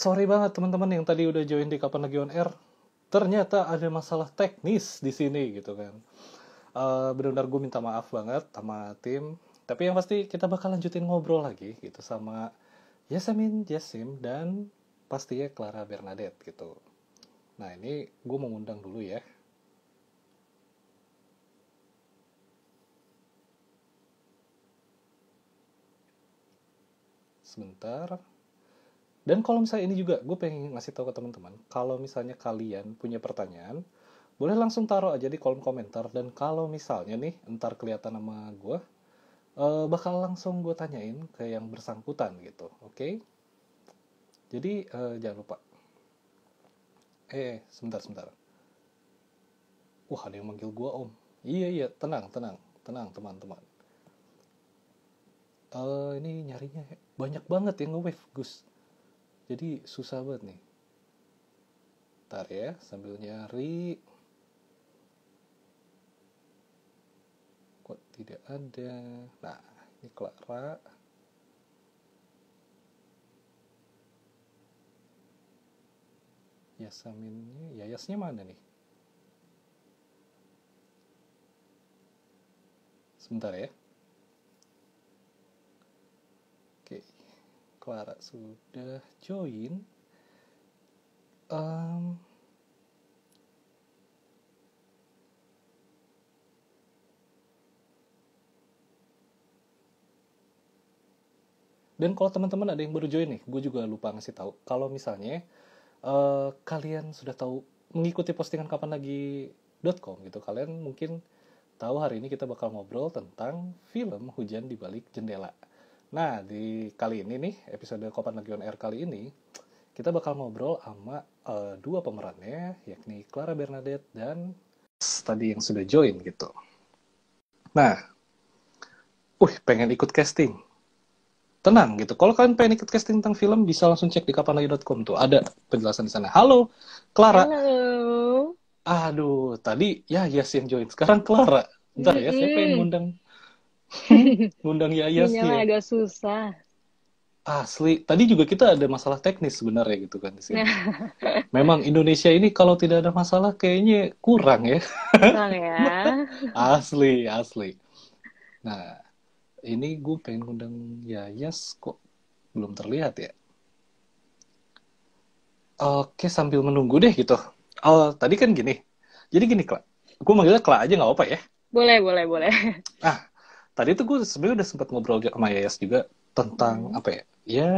Sorry banget teman-teman yang tadi udah join di Kapan Lagi On Air. Ternyata ada masalah teknis di sini gitu kan. Benar-benar gue minta maaf banget sama tim. Tapi yang pasti kita bakal lanjutin ngobrol lagi gitu sama Yasamin, Jasim, dan pastinya Clara Bernadette gitu. Nah ini gue mau ngundang dulu ya. Sebentar. Dan kalau misalnya ini juga, gue pengen ngasih tahu ke teman-teman, kalau misalnya kalian punya pertanyaan, boleh langsung taruh aja di kolom komentar. Dan kalau misalnya nih, ntar kelihatan nama gue, bakal langsung gue tanyain ke yang bersangkutan gitu, oke? Jadi jangan lupa. Sebentar. Wah, ada yang manggil gue om. Iya, tenang teman-teman. Ini nyarinya banyak banget yang nge-wave, Gus. Jadi susah banget nih. Ntar ya, sambil nyari. Kok tidak ada. Nah, ini Clara. Yasaminnya, Yayasnya mana nih? Sebentar ya. Oke, Clara sudah join. Dan kalau teman-teman ada yang baru join nih, gue juga lupa ngasih tahu. Kalau misalnya kalian sudah tahu mengikuti postingan kapanlagi.com gitu, kalian mungkin tahu hari ini kita bakal ngobrol tentang film Hujan di Balik Jendela. Nah, di kali ini nih, episode Kapan Lagi On Air kali ini, kita bakal ngobrol sama dua pemerannya, yakni Clara Bernadette dan tadi yang sudah join gitu. Nah, pengen ikut casting. Tenang gitu. Kalau kalian pengen ikut casting tentang film, bisa langsung cek di kapanlagi.com tuh. Ada penjelasan di sana. Halo, Clara. Halo. Aduh, tadi ya Yas yang join. Sekarang Clara. Bentar ya, saya pengen ngundang Yayas Sinyalnya ya. agak susah. Asli. Tadi juga kita ada masalah teknis sebenarnya gitu kan di sini. Nah, Memang Indonesia ini kalau tidak ada masalah kayaknya kurang ya. kurang ya. Asli. Nah, ini gue pengen ngundang Yayas kok belum terlihat ya. Oke, sambil menunggu deh gitu. Tadi kan gini. Jadi gini, Kla. Gue manggilnya Kla aja nggak apa ya. Boleh. Ah, tadi tuh gue sebenarnya udah sempat ngobrol sama Yayas juga tentang apa ya? Ya,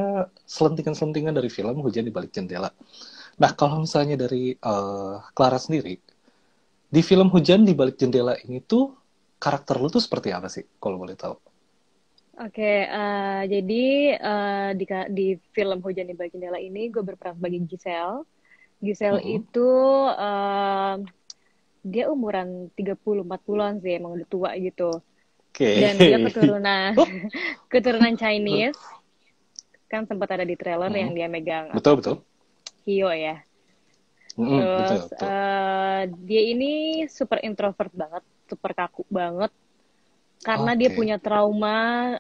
selentingan-selentingan dari film Hujan di Balik Jendela. Nah, kalau misalnya dari Clara sendiri, di film Hujan di Balik Jendela ini tuh karakter lu tuh seperti apa sih? Kalau boleh tahu. Oke, jadi di film Hujan di Balik Jendela ini gue berperan sebagai Giselle. Giselle Mm-mm. itu dia umuran 30-40-an sih, emang udah tua gitu. Oke. Dan dia keturunan Oh, keturunan Chinese. Kan sempat ada di trailer yang dia megang betul betul. Hio ya. Betul Terus betul. dia ini super introvert banget, super kaku banget, karena dia Oke. punya trauma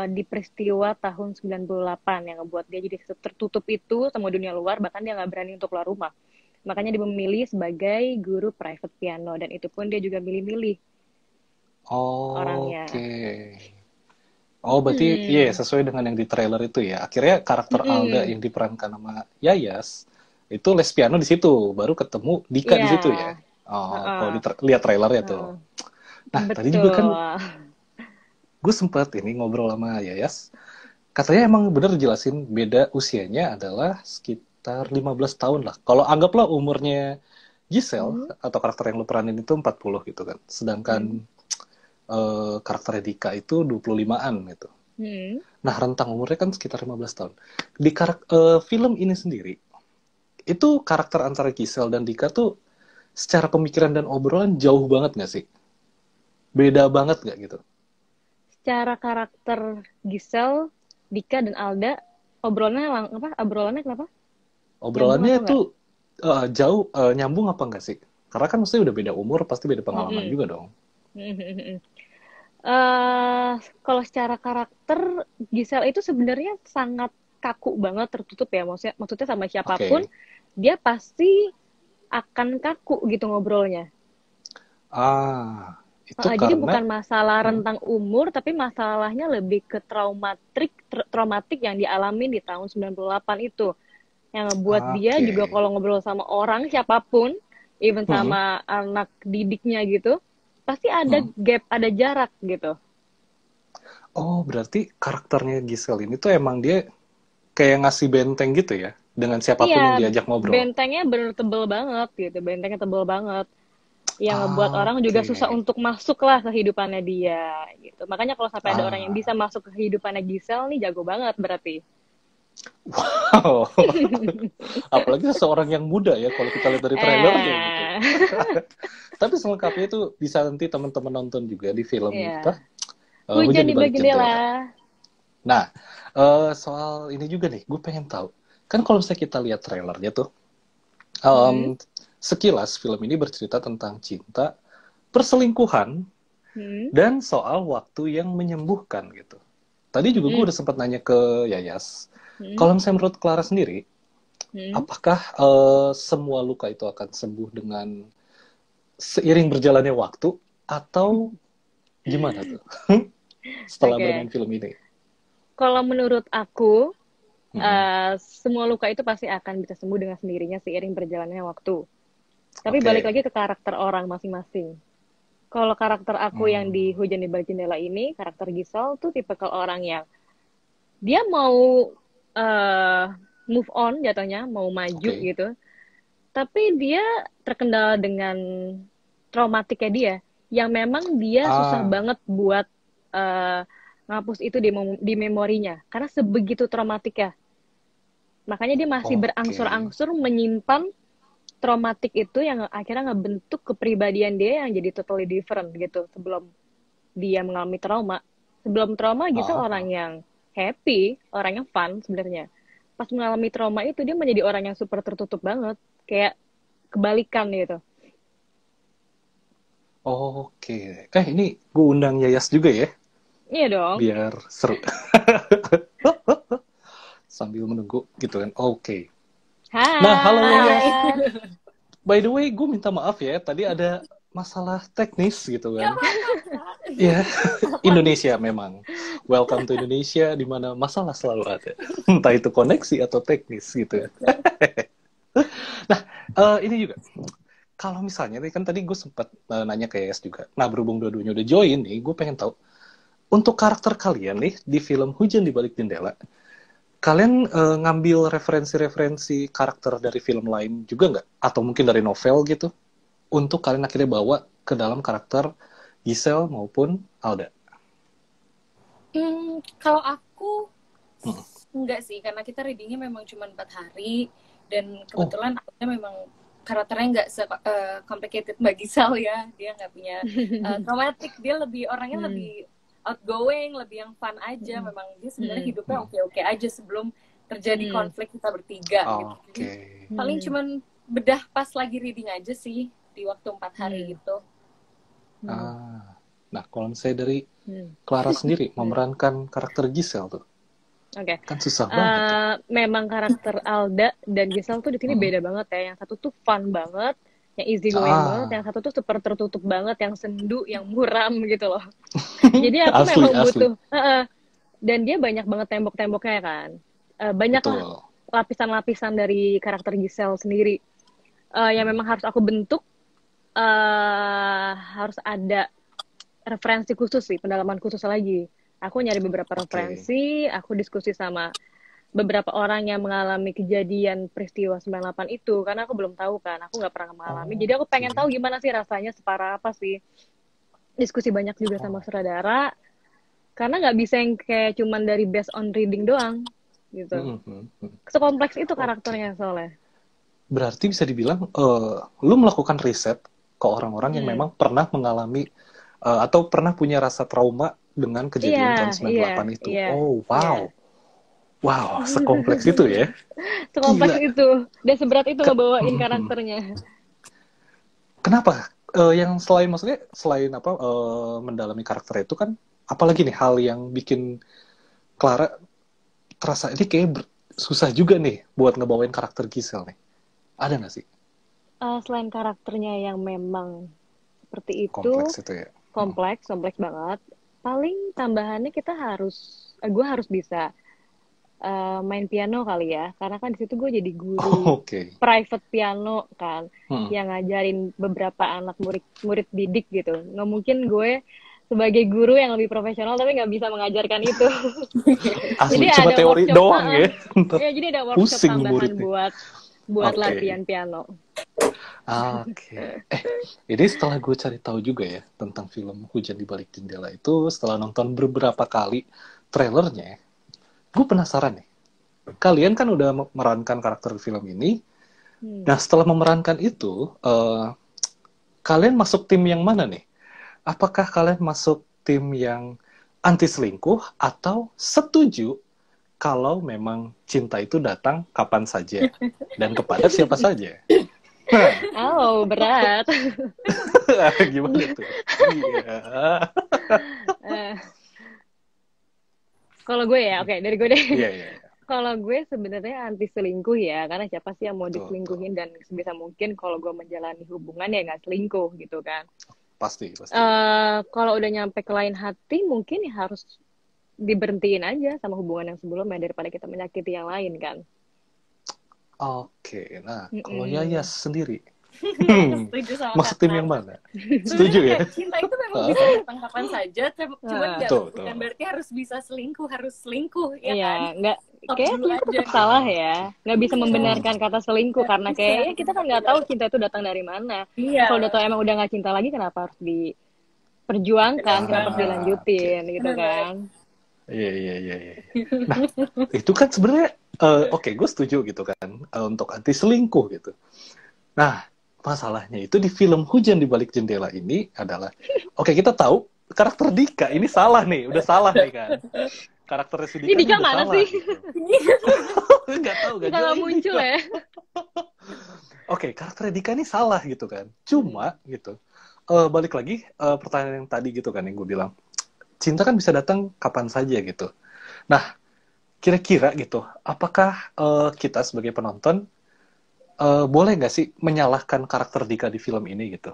di peristiwa tahun 98 yang ngebuat dia jadi tertutup itu sama dunia luar, bahkan dia nggak berani untuk keluar rumah. Makanya dia memilih sebagai guru private piano, dan itu pun dia juga milih-milih orangnya. Oke. Oh, berarti iya sesuai dengan yang di trailer itu ya. Akhirnya karakter Alda yang diperankan sama Yayas itu les piano di situ, baru ketemu Dika Iya. di situ ya. Oh, kalau Heeh. lihat trailernya tuh. Heeh. Nah, tadi juga kan Betul. gue sempat ini ngobrol sama Yayas. Katanya emang bener jelasin beda usianya adalah sekitar 15 tahun lah. Kalau anggaplah umurnya Giselle Mhm. atau karakter yang lu peranin itu 40 gitu kan. Sedangkan Mhm. karakter Dika itu 25-an gitu. Mhm. Nah, rentang umurnya kan sekitar 15 tahun. Di film ini sendiri, itu karakter antara Giselle dan Dika tuh secara pemikiran dan obrolan jauh banget gak sih? Beda banget gak gitu? Secara karakter Giselle, Dika dan Alda, obrolannya kenapa? Nyambung Obrolannya atau enggak? tuh jauh, nyambung apa enggak sih? Karena kan mesti udah beda umur, pasti beda pengalaman Mm-mm. juga dong. Mm-mm. Eh, Kalau secara karakter, Giselle itu sebenarnya sangat kaku banget, tertutup ya. Maksudnya sama siapapun, Oke. dia pasti akan kaku gitu ngobrolnya. Itu Jadi karena bukan masalah hmm, rentang umur, tapi masalahnya lebih ke traumatik yang dialami di tahun 98 itu. Yang ngebuat dia oke. juga kalau ngobrol sama orang, siapapun, even Hmm, sama anak didiknya gitu, pasti ada hmm. gap, ada jarak gitu. Oh, berarti karakternya Giselle ini tuh emang dia kayak ngasih benteng gitu ya, dengan Iya, siapapun yang diajak ngobrol. bentengnya bener tebel banget gitu, bentengnya tebel banget. Yang ngebuat orang juga Oke. susah untuk masuk lah ke kehidupannya dia gitu. Makanya kalau sampai ada orang yang bisa Ah, masuk ke kehidupannya Giselle nih jago banget berarti. wow. Apalagi seseorang yang muda ya, kalau kita lihat dari trailernya gitu. Eh, Tapi selengkapnya itu bisa nanti teman-teman nonton juga di film apa? ya. Hujan Hujan di di Balik balik Jendela. jendela. Nah, soal ini juga nih, gue pengen tahu. Kan kalau misalnya kita lihat trailernya tuh, Hmm, sekilas film ini bercerita tentang cinta, perselingkuhan, hmm, dan soal waktu yang menyembuhkan gitu. Tadi juga gue hmm, udah sempat nanya ke Yayas, hmm, kalau misalnya menurut Clara sendiri, hmm. apakah semua luka itu akan sembuh dengan seiring berjalannya waktu, atau gimana tuh setelah bermain Oke. film ini? Kalau menurut aku, Mm-mm. semua luka itu pasti akan bisa sembuh dengan sendirinya seiring berjalannya waktu. Tapi balik Oke. lagi ke karakter orang masing-masing. Kalau karakter aku yang Hmm, di Hujan di Balik Jendela ini, karakter Giselle tuh tipe orang yang dia mau uh, move on jatuhnya, mau maju oke. gitu. Tapi dia terkendala dengan traumatiknya dia, yang memang dia susah Ah, banget buat uh, ngapus itu di memorinya, karena sebegitu traumatiknya. Makanya dia masih oke. berangsur-angsur menyimpan traumatik itu yang akhirnya ngebentuk kepribadian dia yang jadi totally different gitu sebelum dia mengalami trauma. Sebelum trauma Giselle Ah, orang ah. yang happy, orang yang fun sebenarnya. Pas mengalami trauma itu dia menjadi orang yang super tertutup banget, kayak kebalikan gitu. Oke. Ini gue undang Yayas juga ya, Iya dong. biar seru. Sambil menunggu gitu kan. Oke. Nah, halo Yayas. Hai. By the way, gue minta maaf ya, tadi ada masalah teknis gitu Gak kan. apa-apa, Kak. Ya, Indonesia memang. Welcome to Indonesia, di mana masalah selalu ada. Entah itu koneksi atau teknis gitu ya. Nah, ini juga. Kalau misalnya, kan tadi gue sempat nanya ke Yayas juga. Nah, berhubung dua-duanya udah join nih, gue pengen tahu. Untuk karakter kalian nih, di film Hujan di Balik Jendela, kalian ngambil referensi-referensi karakter dari film lain juga nggak? Atau mungkin dari novel gitu? Untuk kalian akhirnya bawa ke dalam karakter Giselle maupun Alda. Kalau aku Hmm. enggak sih, karena kita readingnya memang cuma 4 hari dan Oh, kebetulan aku memang karakternya nggak complicated Mbak Gisel ya. Dia nggak punya traumatik, dia lebih orangnya Hmm. lebih outgoing, lebih yang fun aja. Hmm. Memang dia sebenarnya Hmm. hidupnya hmm. oke-oke aja sebelum terjadi Hmm. konflik kita bertiga gitu. Jadi Oke. paling Hmm. cuman bedah pas lagi reading aja sih di waktu 4 hari Hmm. gitu. Hmm. Ah. Nah, kalau misalnya dari Hmm. Clara sendiri Hmm. memerankan karakter Giselle tuh, Oke. kan susah banget tuh. Memang karakter Alda dan Giselle tuh di sini Hmm. beda banget ya. Yang satu tuh fun banget, yang easy going banget, yang Ah, satu tuh super tertutup banget, yang sendu, yang muram gitu loh. Jadi aku asli, memang asli. butuh, dan dia banyak banget tembok-temboknya kan. Banyak lah Betul. lapisan-lapisan dari karakter Giselle sendiri. Yang Hmm. memang harus aku bentuk, harus ada referensi khusus sih, pendalaman khusus lagi. Aku nyari beberapa Oke. referensi, aku diskusi sama beberapa orang yang mengalami kejadian peristiwa 98 itu, karena aku belum tahu kan, aku nggak pernah mengalami. Jadi aku pengen tahu Oke. gimana sih rasanya, separah apa sih. Diskusi banyak juga sama Oh. sutradara, karena nggak bisa yang kayak cuman dari based on reading doang, gitu. Hmm, hmm, hmm. Sekompleks itu Oke. karakternya soalnya. Berarti bisa dibilang lu melakukan riset ke orang-orang yang Hmm. memang pernah mengalami atau pernah punya rasa trauma dengan Iya, kejadian tahun iya, 98 itu. iya, Oh, iya. wow. Wow, sekompleks itu ya. Sekompleks Gila. itu dan seberat itu ngebawain Hmm, hmm. karakternya. Kenapa? Yang selain maksudnya selain apa mendalami karakter itu kan apalagi nih hal yang bikin Clara terasa ini kayak susah juga nih buat ngebawain karakter Giselle nih. Ada nggak sih? Selain karakternya yang memang seperti itu, Kompleks itu ya. kompleks banget. Paling tambahannya gue harus bisa main piano kali ya, karena kan di situ gue jadi guru Oke. private piano kan, Hmm. yang ngajarin beberapa anak murid didik gitu. Nggak mungkin gue sebagai guru yang lebih profesional tapi nggak bisa mengajarkan itu. Asli Jadi cuma ada teori workshop, doang ya. ya jadi ada workshop Pusing tambahan muridnya. buat Oke. latihan piano. Oke. Ini setelah gue cari tahu juga ya tentang film Hujan di Balik Jendela itu, setelah nonton beberapa kali trailernya, gue penasaran nih. Kalian kan udah memerankan karakter film ini. Nah, setelah memerankan itu, kalian masuk tim yang mana nih? Apakah kalian masuk tim yang anti selingkuh atau setuju kalau memang cinta itu datang kapan saja dan kepada siapa saja? Oh, berat. Gimana tuh? Iya. Kalau gue ya, oke, dari gue deh. Iya. Kalau gue sebenarnya anti selingkuh ya, karena siapa sih yang mau Betul. diselingkuhin, dan sebisa mungkin kalau gue menjalani hubungan ya nggak selingkuh gitu kan. Pasti. Kalau udah nyampe ke lain hati, mungkin ya harus diberhentiin aja sama hubungan yang sebelumnya daripada kita menyakiti yang lain kan. Oke, nah kalau Yayas sendiri, Setuju sama masuk tim Kak. yang mana? Setuju ya? Sebenarnya cinta itu memang bisa datang kapan saja, cuman Betul. bukan berarti harus bisa selingkuh, ya Iya, kan? nggak, Stop kayak dulu selingkuh aja. tetap salah ya. Nggak bisa membenarkan kata selingkuh, karena Bisa. kayaknya kita kan nggak tahu cinta itu datang dari mana. Iya. Kalau udah tahu emang udah nggak cinta lagi, kenapa harus diperjuangkan, kenapa harus dilanjutin gitu kan. Iya. Nah, itu kan sebenarnya, oke, gue setuju gitu kan, untuk anti selingkuh gitu. Nah, masalahnya itu di film Hujan di Balik Jendela ini adalah, oke, kita tahu karakter Dika ini salah nih, udah salah nih kan. Karakternya si Dika Ini Dika udah mana salah. sih? Gitu. Nggak tahu, Kita nggak muncul ya. Oke, karakternya Dika ini salah gitu kan. Cuma gitu, balik lagi pertanyaan yang tadi gitu kan yang gue bilang, cinta kan bisa datang kapan saja gitu. Nah, kira-kira gitu, apakah kita sebagai penonton boleh nggak sih menyalahkan karakter Dika di film ini gitu?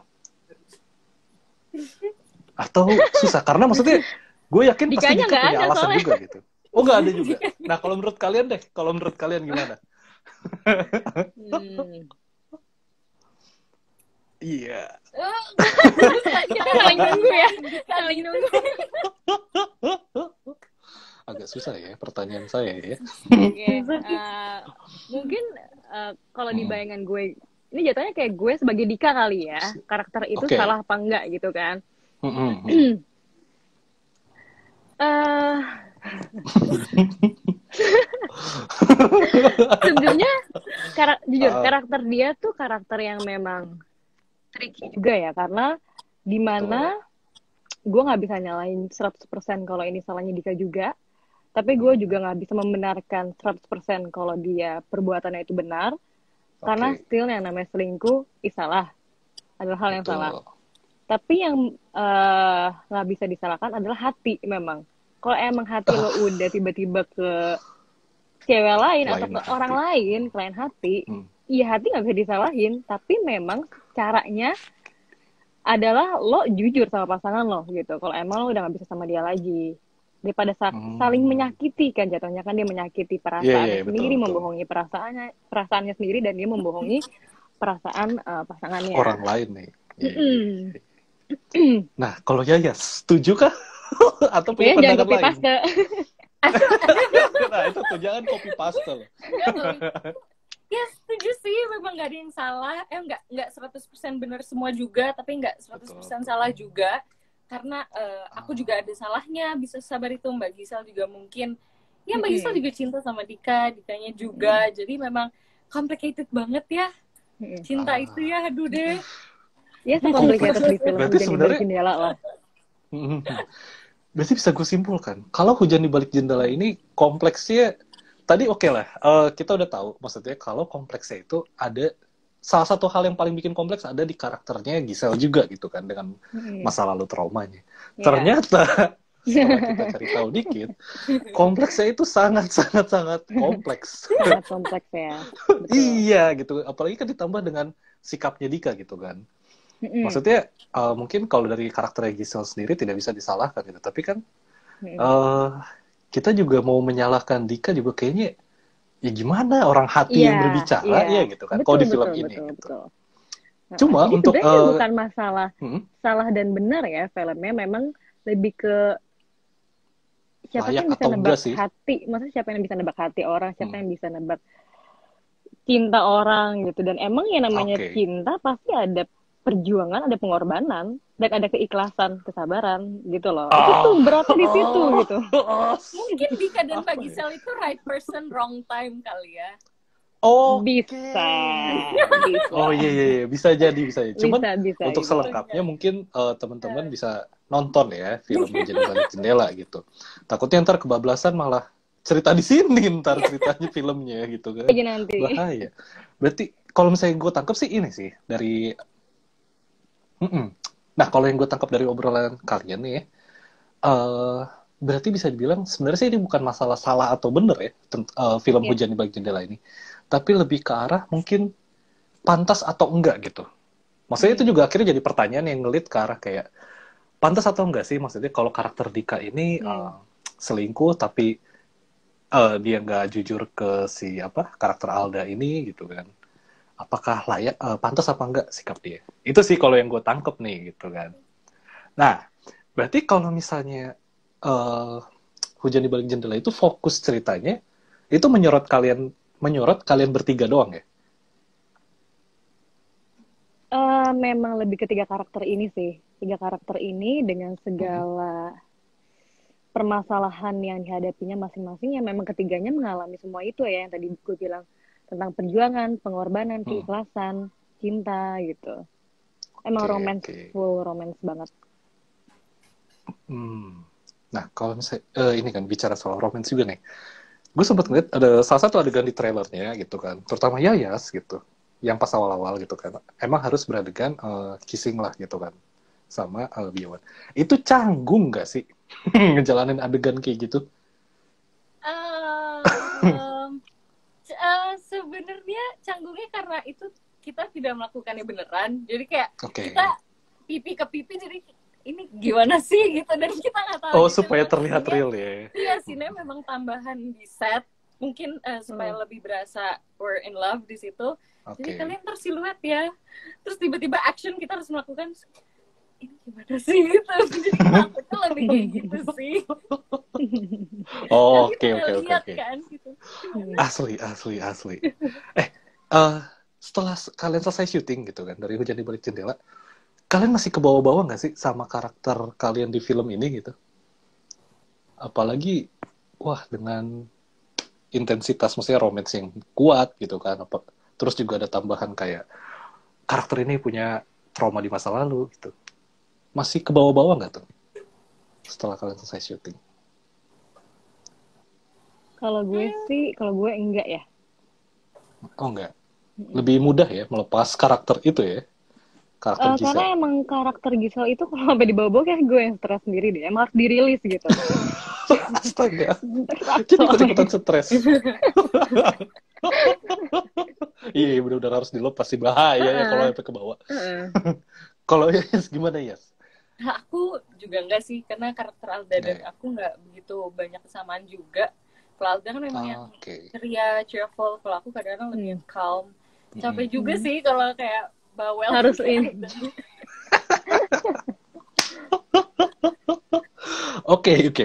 Atau susah? Karena maksudnya gue yakin pasti Dikanya Dika nggak punya ada alasan soalnya. juga gitu. Oh, nggak ada juga. Nah, kalau menurut kalian deh, kalau menurut kalian gimana? Iya. Kita saling nunggu ya. Saling nunggu. Agak susah ya pertanyaan saya ya. Oke, mungkin kalau di bayangan gue, ini jatuhnya kayak gue sebagai Dika kali ya, karakter itu Oke. salah apa enggak gitu kan. Sebenarnya jujur karakter dia tuh karakter yang memang tricky juga ya, karena dimana gue nggak bisa nyalain 100% kalau ini salahnya Dika juga, tapi gue juga nggak bisa membenarkan 100% kalau dia perbuatannya itu benar, karena still yang namanya selingkuh salah, adalah hal yang salah. Tapi yang nggak bisa disalahkan adalah hati memang. Kalau emang hati lo udah tiba-tiba ke cewek lain atau ke orang lain, klien hati, iya hati nggak bisa disalahin. Tapi memang caranya adalah lo jujur sama pasangan lo gitu. Kalau emang lo udah nggak bisa sama dia lagi, daripada saling menyakiti kan, jatuhnya kan dia menyakiti perasaannya sendiri, membohongi perasaannya sendiri, dan dia membohongi perasaan pasangannya. Orang lain nih. Nah, kalau Yayas, setuju kah? Atau punya pandangan lain? Paste. Nah, itu tuh, jangan copy paste loh. Ya, setuju sih, memang nggak ada yang salah. Nggak 100% benar semua juga, tapi nggak 100% salah juga. Karena aku juga ada salahnya, bisa sabar itu. Mbak Gisel juga mungkin. Ya, Mbak Gisel juga cinta sama Dika, Dikanya juga. Jadi memang complicated banget ya. Cinta itu ya, aduh deh. Ya, complicated di film Hujan di Balik Jendela lah. Berarti bisa gue simpulkan, kalau Hujan di Balik Jendela ini kompleksnya, tadi oke lah, kita udah tahu, maksudnya kalau kompleksnya itu ada, salah satu hal yang paling bikin kompleks ada di karakternya Giselle juga gitu kan, dengan masa lalu traumanya. Ternyata setelah kita cari tahu dikit, kompleksnya itu sangat kompleks. Sangat kompleks ya. Betul. Iya gitu, apalagi kan ditambah dengan sikapnya Dika gitu kan. Maksudnya mungkin kalau dari karakter Giselle sendiri tidak bisa disalahkan gitu, tapi kan kita juga mau menyalahkan Dika juga kayaknya ya gimana orang hati yang berbicara ya gitu kan. Kalau di film ini gitu. Betul. Cuma jadi untuk sebenarnya bukan masalah salah dan benar ya filmnya, memang lebih ke siapa layak yang bisa atau nebak enggak sih? hati, maksudnya siapa yang bisa nebak hati orang, siapa yang bisa nebak cinta orang gitu. Dan emang yang namanya cinta pasti ada perjuangan, ada pengorbanan, dan ada keikhlasan, kesabaran gitu loh. Itu tuh beratnya di situ gitu. Mungkin Dika dan Mbak Giselle itu right person wrong time kali ya. Bisa. Oh iya bisa jadi. Cuman bisa, untuk selengkapnya mungkin teman-teman bisa nonton ya film Menjadi Balik Jendela gitu. Takutnya ntar kebablasan malah cerita di sini ntar ceritanya filmnya gitu kan. Nanti. Bahaya. Berarti kalau misalnya gue tangkap sih ini sih dari Nah, kalau yang gue tangkap dari obrolan kalian nih ya, berarti bisa dibilang sebenarnya sih ini bukan masalah salah atau bener ya, film Hujan di Balik Jendela ini. Tapi lebih ke arah mungkin pantas atau enggak gitu. Maksudnya itu juga akhirnya jadi pertanyaan yang ngelit ke arah kayak, pantas atau enggak sih? Maksudnya kalau karakter Dika ini selingkuh tapi dia nggak jujur ke si karakter Alda ini gitu kan. Apakah layak, pantas apa enggak sikap dia? Itu sih kalau yang gue tangkep nih gitu kan. Nah, berarti kalau misalnya Hujan di Balik Jendela itu fokus ceritanya itu menyorot kalian bertiga doang ya? Memang lebih ke 3 karakter ini sih. 3 karakter ini dengan segala permasalahan yang dihadapinya masing-masing, yang memang ketiganya mengalami semua itu ya, yang tadi gue bilang tentang perjuangan, pengorbanan, keikhlasan, cinta gitu. Emang full romance banget. Nah, kalau misalnya ini kan bicara soal romance juga nih. Gue sempat ngeliat ada salah satu adegan di trailernya gitu kan, terutama Yayas gitu, yang pas awal-awal gitu kan, emang harus beradegan kissing lah gitu kan, sama Biawan. Itu canggung nggak sih ngejalanin adegan kayak gitu? Sebenarnya canggungnya karena itu kita tidak melakukannya beneran, jadi kayak kita pipi ke pipi, jadi ini gimana sih gitu, dan kita nggak tahu. Supaya terlihat real ya. Iya sih, memang tambahan di set mungkin supaya lebih berasa we're in love di situ. Jadi kalian tersiluet ya, terus tiba-tiba action kita harus melakukan ini gimana sih gitu. Jadi takutnya lebih kayak gitu sih. Oke. Kan, gitu. Asli. Setelah kalian selesai syuting gitu kan dari Hujan di Balik Jendela, kalian masih kebawa-bawa nggak sih sama karakter kalian di film ini gitu? Apalagi dengan intensitas, maksudnya romance yang kuat gitu kan, terus juga ada tambahan kayak karakter ini punya trauma di masa lalu gitu. Masih kebawa-bawa nggak tuh setelah kalian selesai syuting? Kalau gue enggak ya. Oh enggak. Lebih mudah ya melepas karakter itu ya. Karakter Giselle. Karena emang karakter Giselle itu kalau sampai dibawa-bawa kayak gue yang stres sendiri deh. Emang harus dirilis gitu. Astaga. Jadi ikut-ikutan stres. Iya, benar-benar harus dilepas sih, bahaya ya kalau sampai ke bawah. Kalau Yas gimana Yas? Aku juga enggak sih, karena karakter Alda dan aku enggak begitu banyak kesamaan juga. Kalau Alda kan memang yang ceria, cheerful. Kalau aku kadang-kadang lebih yang calm. Capek juga sih kalau kayak bawel. Harus ini. Oke.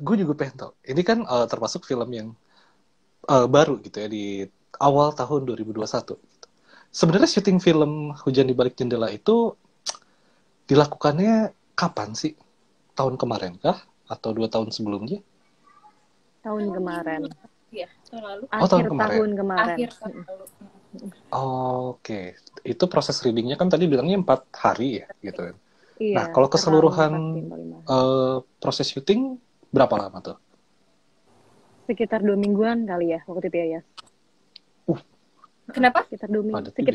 Gue juga pengen tau. Ini kan termasuk film yang baru gitu ya, di awal tahun 2021. Sebenarnya syuting film Hujan di Balik Jendela itu dilakukannya kapan sih? Tahun kemarin kah? Atau 2 tahun sebelumnya? Tahun kemarin. Iya, tahun lalu. Akhir tahun kemarin. Oke. Itu proses readingnya kan tadi bilangnya 4 hari ya gitu kan. Iya, nah, kalau keseluruhan proses syuting berapa lama tuh? Sekitar 2 mingguan kali ya waktu itu ya. Kenapa? Sekitar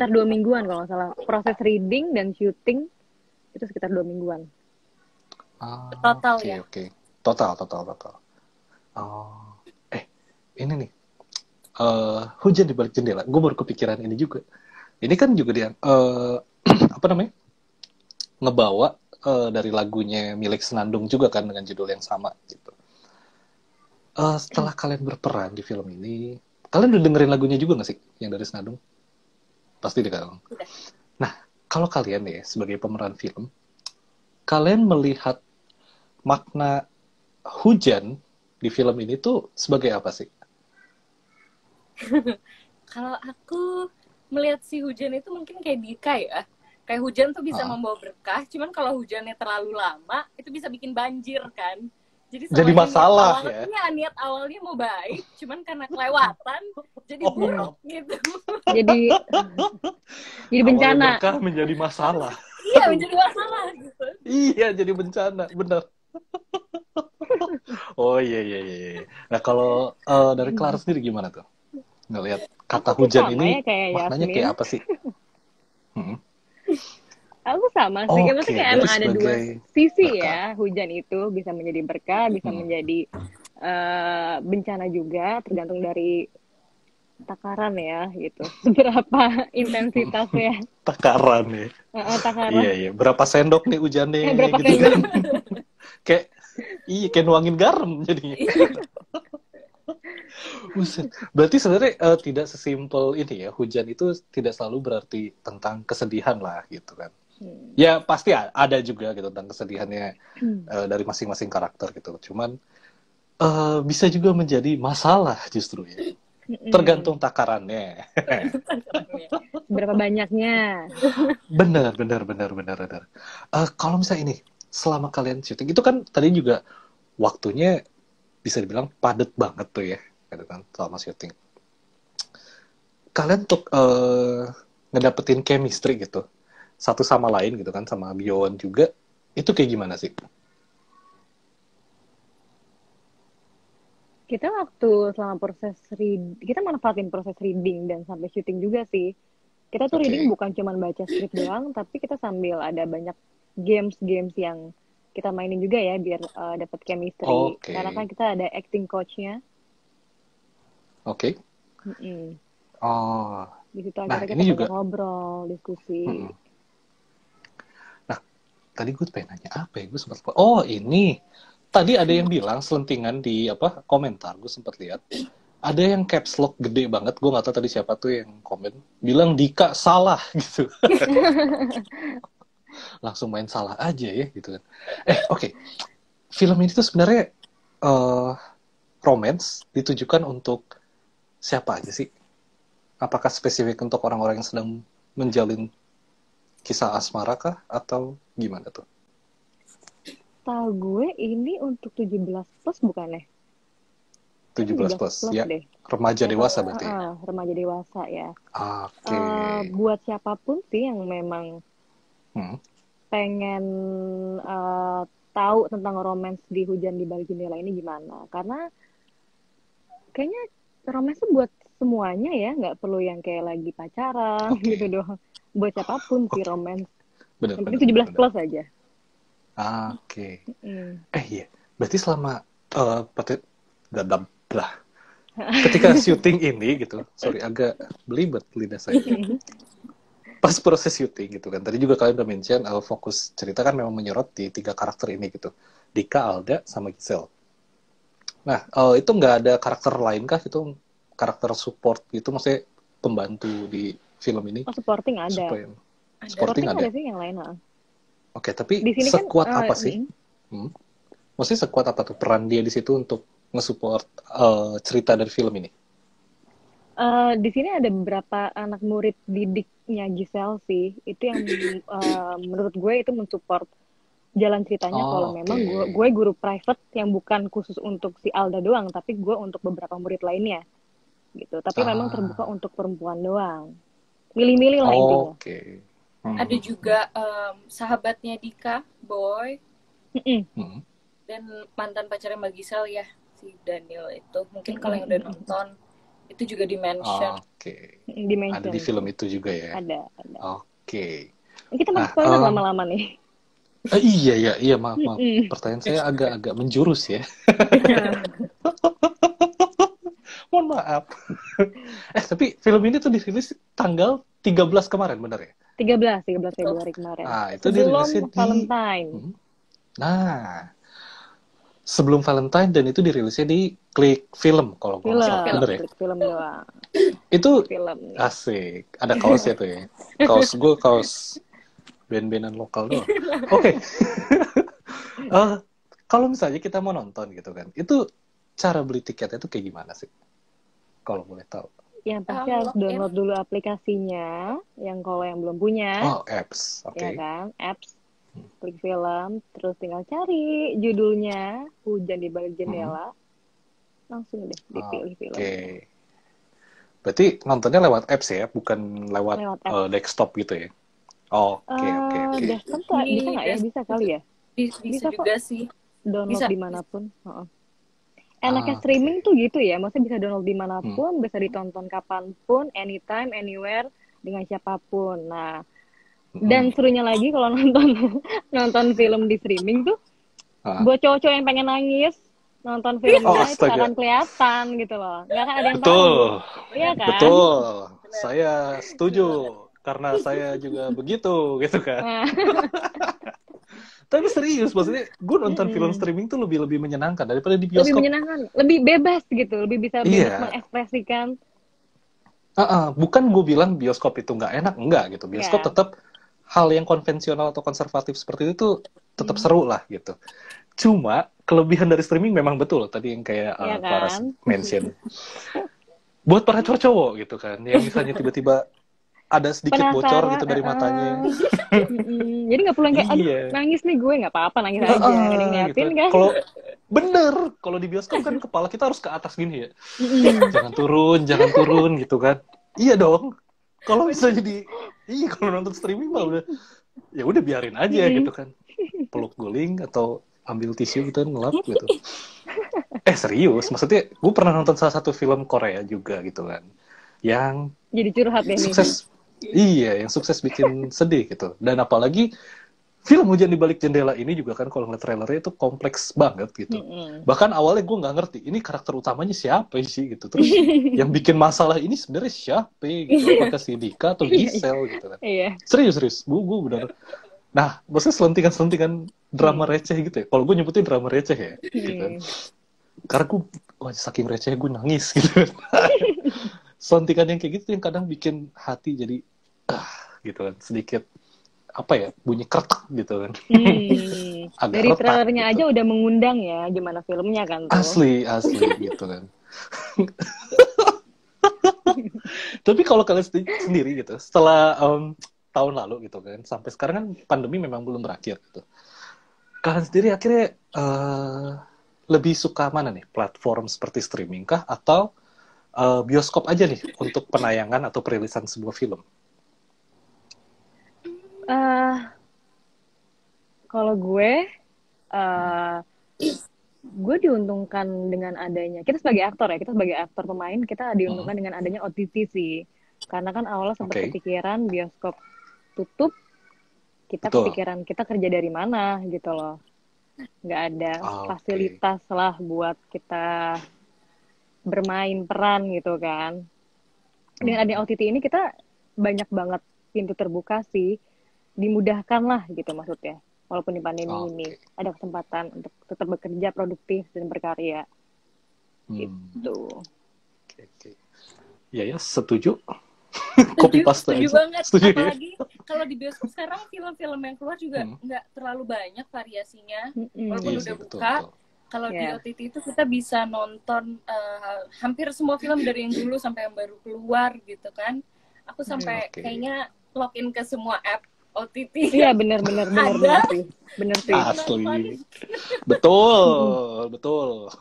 2 mingguan kalau nggak salah. Proses reading dan syuting itu sekitar 2 mingguan. Total Oke, ya. oke. Total. Oh. Ini nih. Hujan di balik jendela. Gue baru kepikiran ini juga. Ini kan juga dia apa namanya? Ngebawa dari lagunya milik Senandung juga kan dengan judul yang sama gitu. Setelah kalian berperan di film ini, kalian udah dengerin lagunya juga nggak sih yang dari Senandung? Pasti deh kan. Udah. Nah, kalau kalian nih sebagai pemeran film, kalian melihat makna hujan di film ini tuh sebagai apa sih? Kalau aku melihat si hujan itu mungkin kayak Dika ya. Kayak hujan tuh bisa Ah. membawa berkah, cuman kalau hujannya terlalu lama, itu bisa bikin banjir kan. Jadi Jadi selama masalah ya. niat awalnya mau baik, cuman karena kelewatan, jadi buruk gitu. Jadi Awalnya bencana. berkah menjadi masalah. Iya, menjadi masalah gitu. Iya, jadi bencana, benar. Oh iya. Nah kalau dari Clara sendiri gimana tuh? Ngelihat kata Aku sih hujan sama ini ya kayak maknanya Yasmin. kayak apa sih? Hmm. Aku sama sih, Oke, maksudnya kayak berarti emang ada dua sebagai sisi berkah. ya. Hujan itu bisa menjadi berkah, bisa menjadi bencana juga, tergantung dari takaran ya gitu. Seberapa intensitasnya Takaran ya. takaran. Iya. Berapa sendok nih hujannya Berapa gitu kali kan? Kayak kayak nuangin garam jadinya. Buset. Berarti sebenarnya tidak sesimpel ini ya. Hujan itu tidak selalu berarti tentang kesedihan lah gitu kan. Ya pasti ada juga gitu tentang kesedihannya dari masing-masing karakter gitu. Cuman bisa juga menjadi masalah justru ya. Tergantung takarannya. Berapa banyaknya. Benar. Kalau misalnya ini, selama kalian syuting, itu kan tadi juga waktunya bisa dibilang padat banget tuh ya, gitu kan, selama syuting. Kalian untuk ngedapetin chemistry gitu, satu sama lain gitu kan, sama Biowan juga, itu kayak gimana sih? Kita waktu selama proses kita manfaatin proses reading dan sampai syuting juga sih. Kita tuh reading bukan cuma baca skrip doang, tapi kita sambil ada banyak games yang kita mainin juga ya biar dapat chemistry. Karena kan kita ada acting coach-nya. Oke. Oh. Di situ akhirnya kita banyak ngobrol, diskusi. Nah, tadi gue pengen nanya apa ya? Gue sempat ini. Tadi ada yang bilang selentingan di komentar, gue sempat lihat. Ada yang caps lock gede banget, gue nggak tahu tadi siapa tuh yang komen. Bilang Dika salah gitu. Langsung main salah aja ya gitu kan. Oke. Film ini tuh sebenarnya romance ditujukan untuk siapa aja sih? Apakah spesifik untuk orang-orang yang sedang menjalin kisah asmara kah? Atau gimana tuh? Tahu gue ini untuk 17 plus bukan ya? 17 plus ya. Deh. Remaja dewasa berarti. Remaja dewasa ya. Oke. Buat siapapun sih yang memang pengen tahu tentang romance di Hujan di Balik Jendela ini gimana? Karena kayaknya romance itu buat semuanya ya, nggak perlu yang kayak lagi pacaran gitu doang. Buat siapapun sih romance. Yang penting 17 plus aja. Oke. Iya. Berarti selama ketika syuting ini gitu, sorry agak belibet lidah saya. Pas proses syuting gitu kan, tadi juga kalian udah mention fokus cerita kan memang menyorot di 3 karakter ini gitu, Dika, Alda, sama Giselle. Nah, itu nggak ada karakter lain kah? Itu karakter support gitu, maksudnya pembantu di film ini? Supporting ada. Supporting ada sih yang lain. Oke, tapi sekuat apa sih? Maksudnya sekuat apa tuh peran dia di situ untuk nge-support cerita dari film ini? Di sini ada beberapa anak murid didiknya Giselle sih. Itu yang menurut gue itu mensupport jalan ceritanya. Kalau memang gue guru private yang bukan khusus untuk si Alda doang, tapi gue untuk beberapa murid lainnya gitu. Tapi memang terbuka untuk perempuan doang. Milih-milih lah intinya. Ada juga sahabatnya Dika, Boy, dan mantan pacarnya Mbak Giselle ya, si Daniel itu. Mungkin kalau yang udah nonton itu juga di-mention. Ada di film itu juga ya. Ada. Oke. Kita mau spoiler lama-lama nih. Iya, maaf. Mm-mm. Pertanyaan saya agak-agak menjurus ya. Mohon maaf. Tapi film ini tuh dirilis tanggal 13 kemarin, bener ya? 13 Februari kemarin. Ah, itu dirilisnya Sebelum Valentine. Nah, sebelum Valentine dan itu dirilisnya di Klik Film kalau nggak salah, bener ya? Klik film doang. Itu Film. asik. Ada kaosnya tuh ya. Kaos gue kaos band-bandan lokal doang. Oke. Kalau misalnya kita mau nonton gitu kan, itu cara beli tiketnya itu kayak gimana sih? Kalau boleh tahu. Yang pasti harus download dulu aplikasinya. Yang kalau yang belum punya, Oh, apps. Oke. ya kan, apps. Klik film, terus tinggal cari judulnya Hujan di Balik Jendela. Langsung deh dipilih film. Oke. Berarti nontonnya lewat apps ya, bukan lewat desktop gitu ya? Oke. Desktop tuh bisa nggak ya? Bisa kali ya? Bisa juga sih. Download Bisa. dimanapun. Enaknya streaming tuh gitu ya, maksudnya bisa download dimanapun, bisa ditonton kapanpun, anytime, anywhere, dengan siapapun. Nah, dan serunya lagi kalau nonton film di streaming tuh, buat cowok-cowok yang pengen nangis, nonton filmnya itu akan kelihatan gitu loh. Nggak akan ada yang tahu. Iya kan? Betul. Saya setuju. Karena saya juga begitu, gitu kan. Tapi serius, maksudnya gue nonton film streaming tuh lebih menyenangkan daripada di bioskop. Lebih menyenangkan, lebih bebas gitu, lebih bisa bebas mengekspresikan. Bukan gue bilang bioskop itu nggak enak, enggak gitu. Bioskop tetap hal yang konvensional atau konservatif seperti itu tuh tetap seru lah gitu. Cuma kelebihan dari streaming memang betul tadi yang kayak Clara mention. Buat para cowok-cowok gitu kan, yang misalnya tiba-tiba ada sedikit bocor gitu dari matanya. Jadi nggak perlu kayak, aduh nangis nih gue, nggak apa-apa nangis aja. Ngeliatin gitu. Kan? Kalau di bioskop kan kepala kita harus ke atas gini ya. Jangan turun gitu kan. Iya dong. Kalau misalnya kalau nonton streaming mah udah biarin aja gitu kan. Peluk guling atau ambil tisu gitu ngelap gitu. Serius, maksudnya gue pernah nonton salah satu film Korea juga gitu kan. Yang jadi curhat ya sukses. Iya, yang sukses bikin sedih gitu. Dan apalagi film Hujan di Balik Jendela ini juga kan kalau ngeliat trailernya itu kompleks banget gitu. Bahkan awalnya gue nggak ngerti ini karakter utamanya siapa sih gitu. Terus yang bikin masalah ini sebenarnya siapa gitu. Apakah si Dika atau Giselle gitu kan. Serius. Gue benar. Nah, maksudnya selentingan drama receh gitu ya. Kalau gue nyebutnya drama receh ya. Gitu kan. Karena gue saking receh gue nangis gitu. Selentingan yang kayak gitu yang kadang bikin hati jadi gitu kan, sedikit bunyi kertak gitu kan. Dari trailernya gitu. Aja udah mengundang ya gimana filmnya kan tuh. Asli gitu kan. Tapi kalau kalian sendiri gitu setelah tahun lalu gitu kan sampai sekarang kan pandemi memang belum berakhir gitu, kalian sendiri akhirnya lebih suka mana nih, platform seperti streaming kah atau bioskop aja nih untuk penayangan atau perilisan sebuah film? Kalau gue diuntungkan dengan adanya, kita sebagai aktor pemain, kita diuntungkan dengan adanya OTT sih. Karena kan awalnya sempat kepikiran bioskop tutup, kita kepikiran kita kerja dari mana gitu loh. Nggak ada fasilitas lah buat kita bermain peran gitu kan. Dengan adanya OTT ini kita banyak banget pintu terbuka sih, dimudahkan lah gitu maksudnya. Walaupun di pandemi ini ada kesempatan untuk tetap bekerja produktif dan berkarya. Gitu. Ya, setuju. Copy paste setuju banget. Apalagi kalau di bioskop sekarang film-film yang keluar juga nggak terlalu banyak variasinya. Walaupun udah buka. Kalau di OTT itu kita bisa nonton hampir semua film dari yang dulu sampai yang baru keluar gitu kan. Aku sampai kayaknya login ke semua app OTT. Iya benar sih. Asli. Betul.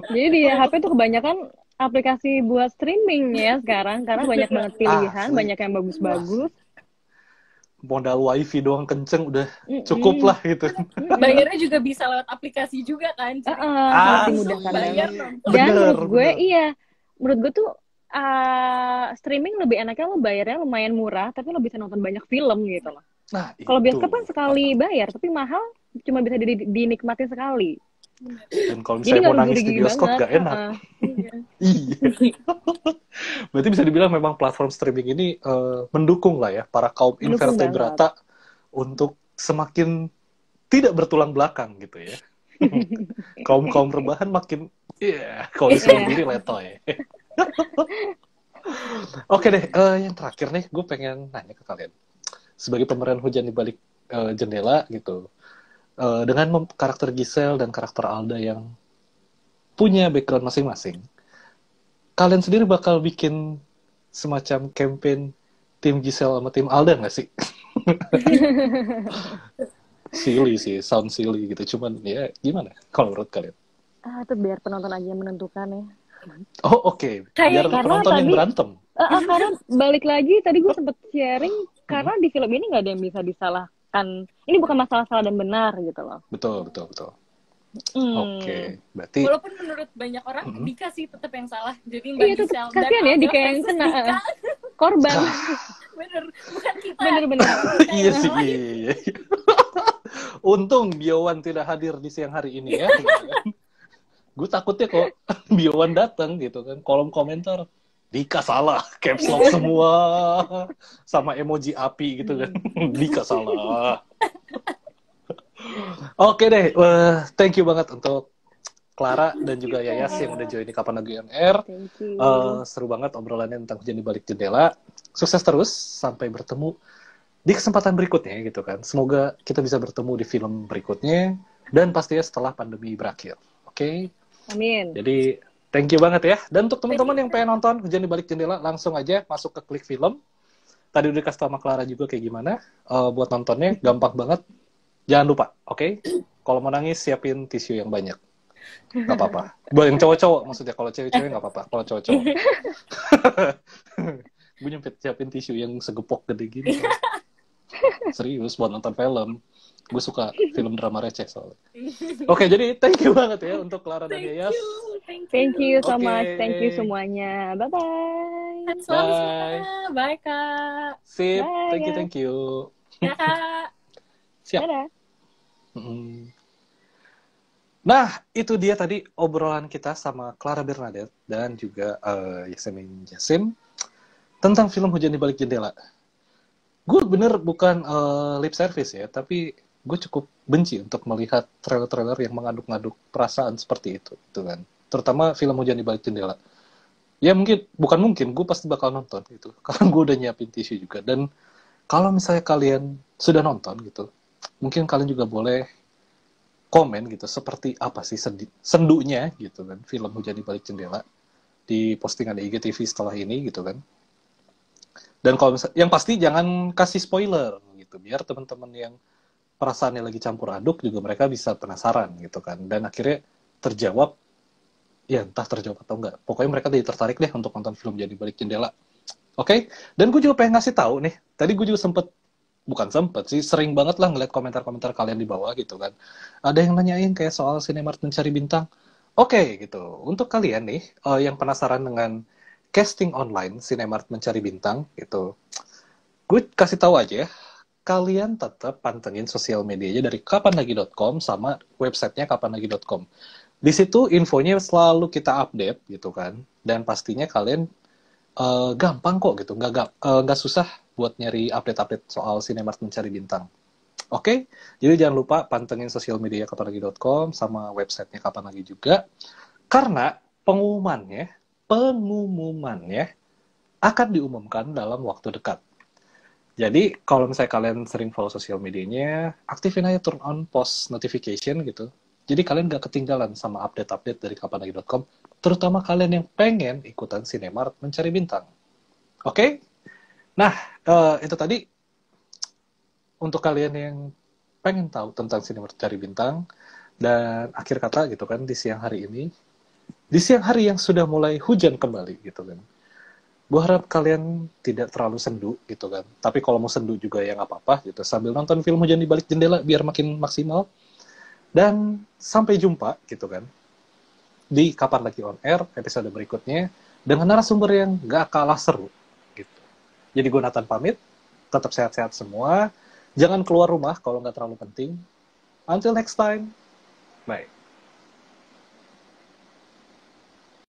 Jadi di HP tuh kebanyakan aplikasi buat streaming ya sekarang karena banyak banget pilihan, banyak yang bagus-bagus. Modal wifi doang kenceng udah cukup lah gitu. Bayarnya juga bisa lewat aplikasi juga kan. Dimudahkan banget. Dan menurut gue tuh streaming lebih enaknya lo bayarnya lumayan murah tapi lo bisa nonton banyak film gitu loh. Nah, Kalau itu. bioskop kan sekali bayar, tapi mahal cuma bisa dinikmatin sekali. Dan kalau Jadi misalnya nggak mau nangis di rugi-rugi bioskop banget. gak enak. Iya. Iya. Berarti bisa dibilang memang platform streaming ini mendukung lah ya para kaum Mendukung banget. invertebrata untuk semakin tidak bertulang belakang gitu ya. Kaum rebahan makin kalau disuruh diri letoy. Oke deh, yang terakhir nih gue pengen nanya ke kalian. Sebagai pemeran hujan di balik jendela gitu. Dengan karakter Giselle dan karakter Alda yang punya background masing-masing. Kalian sendiri bakal bikin semacam campaign tim Giselle sama tim Alda nggak sih? Silly sih, sound silly gitu. Cuman ya gimana kalau menurut kalian? Itu biar penonton aja yang menentukan ya. Oh oke. Biar Kayak- penonton yang tadi- berantem. Karena balik lagi tadi gue sempet sharing karena di film ini nggak ada yang bisa disalahkan. Ini bukan masalah salah dan benar gitu loh. Betul. Oke, berarti Walaupun menurut banyak orang Dika sih tetap yang salah. Jadi Mbak Iya, itu Giselle dan kasihan ya Alda Dika yang versus kena Dika. korban. Bener, bukan kita. Bener-bener. iya sih. Iya. Untung Biowan tidak hadir di siang hari ini ya. Gue takutnya kok Biowan datang gitu kan, kolom komentar Dika salah, caps lock semua sama emoji api gitu kan. Dika salah. Oke deh, thank you banget untuk Clara dan juga Yayas yang udah join di Kapan Lagi On Air. Thank you. Seru banget obrolannya tentang hujan di balik jendela. Sukses terus, sampai bertemu di kesempatan berikutnya gitu kan. Semoga kita bisa bertemu di film berikutnya dan pastinya setelah pandemi berakhir. Oke? Amin. Jadi thank you banget ya. Dan untuk teman-teman yang pengen nonton Hujan di Balik Jendela, langsung aja masuk ke klik film. Tadi udah kasih tau sama Clara juga kayak gimana. Buat nontonnya gampang banget. Jangan lupa, oke? Kalau mau nangis siapin tisu yang banyak. Gak apa-apa. Buat yang cowok-cowok maksudnya. Kalau cewek-cewek gak apa-apa. Kalau cowok-cowok. Gue nyempet siapin tisu yang segepok gede gini. Serius buat nonton film. Gue suka film drama receh soalnya. Oke, jadi thank you banget ya untuk Clara dan Yayas. Thank you so Oke. much. Thank you semuanya. Bye-bye. Selamat Bye. semuanya. Bye, Kak. Sip, Bye, thank you. Ya, Kak. Siap. Dadah. Nah, itu dia tadi obrolan kita sama Clara Bernadette dan juga Yasemin Jassim tentang film Hujan di Balik Jendela. Gue bener bukan lip service ya, tapi gue cukup benci untuk melihat trailer-trailer yang mengaduk-ngaduk perasaan seperti itu, gitu kan. Terutama film Hujan di Balik Jendela. Ya bukan mungkin, gue pasti bakal nonton gitu. Karena gue udah nyiapin tisu juga. Dan kalau misalnya kalian sudah nonton gitu, mungkin kalian juga boleh komen gitu, seperti apa sih sendunya gitu kan, film Hujan di Balik Jendela di postingan di IGTV setelah ini gitu kan. Dan kalau yang pasti jangan kasih spoiler gitu, biar teman-teman yang perasaannya lagi campur aduk juga mereka bisa penasaran gitu kan, dan akhirnya terjawab, ya entah terjawab atau enggak, pokoknya mereka jadi tertarik deh untuk nonton film Hujan di Balik Jendela. Oke? Dan gue juga pengen ngasih tahu nih, tadi gue juga bukan sempet sih, sering banget lah ngeliat komentar-komentar kalian di bawah gitu kan. Ada yang nanyain kayak soal Cinemark Mencari Bintang. Oke, gitu. Untuk kalian nih, yang penasaran dengan casting online Cinemark Mencari Bintang, gitu. Gue kasih tahu aja ya, kalian tetap pantengin sosial medianya dari kapanlagi.com sama websitenya kapanlagi.com. Di situ infonya selalu kita update gitu kan. Dan pastinya kalian gampang kok gitu, nggak susah buat nyari update-update soal Cinemark Mencari Bintang. Oke? Jadi jangan lupa pantengin sosial media kapanlagi.com sama websitenya Kapan Lagi juga, karena pengumumannya akan diumumkan dalam waktu dekat. Jadi kalau misalnya kalian sering follow sosial medianya, aktifin aja turn on post notification gitu. Jadi kalian nggak ketinggalan sama update-update dari kapanlagi.com, terutama kalian yang pengen ikutan Cinemark Mencari Bintang. Oke? Nah, itu tadi untuk kalian yang pengen tahu tentang Cinemark Mencari Bintang, dan akhir kata gitu kan di siang hari ini, di siang hari yang sudah mulai hujan kembali gitu kan. Gue harap kalian tidak terlalu sendu gitu kan. Tapi kalau mau sendu juga ya nggak apa-apa gitu, sambil nonton film Hujan di Balik Jendela biar makin maksimal. Dan sampai jumpa gitu kan di Kapan Lagi On Air episode berikutnya dengan narasumber yang gak kalah seru gitu. Jadi gue Nathan pamit, tetap sehat-sehat semua, Jangan keluar rumah kalau nggak terlalu penting. Until next time. Bye.